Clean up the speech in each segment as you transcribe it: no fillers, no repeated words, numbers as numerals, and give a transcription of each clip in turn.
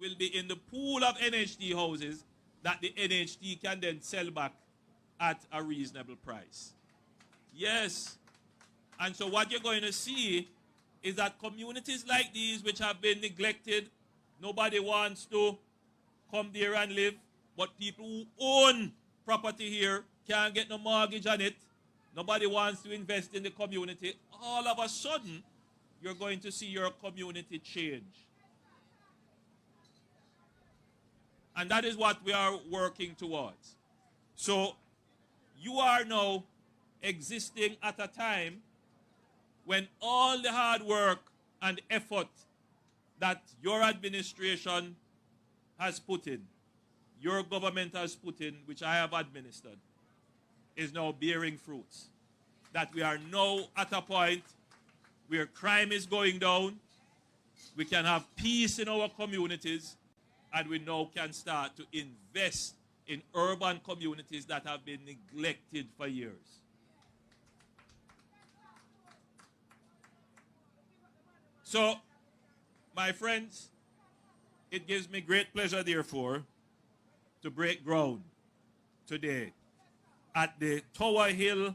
will be in the pool of NHT houses that the NHT can then sell back at a reasonable price. Yes. And so what you're going to see is that communities like these, which have been neglected, nobody wants to come there and live, but people who own property here can't get no mortgage on it, nobody wants to invest in the community, all of a sudden, you're going to see your community change. And that is what we are working towards. So you are now existing at a time when all the hard work and effort that your administration has put in, your government has put in, which I have administered, is now bearing fruits. That we are now at a point where crime is going down, we can have peace in our communities, and we now can start to invest in urban communities that have been neglected for years. So, my friends, it gives me great pleasure, therefore, to break ground today at the Tower Hill.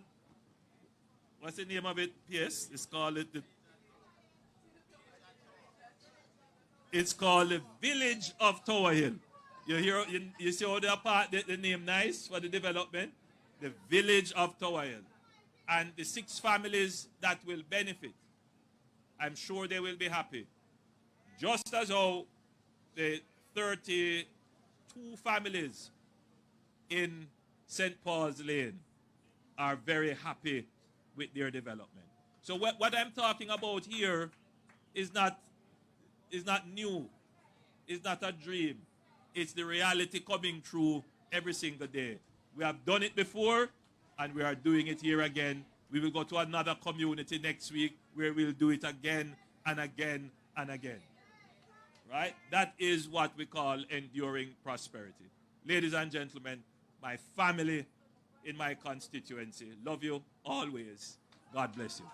What's the name of it? Yes, it's called the Village of Tower Hill. You see how the name nice for the development? The Village of Tower Hill. And the 6 families that will benefit, I'm sure they will be happy. Just as how the 32 families in St. Paul's Lane are very happy with their development. So what I'm talking about here is not new. It's not a dream. It's the reality coming true every single day. We have done it before, and we are doing it here again. We will go to another community next week where we'll do it again and again and again. Right? That is what we call enduring prosperity. Ladies and gentlemen, my family in my constituency, love you always. God bless you.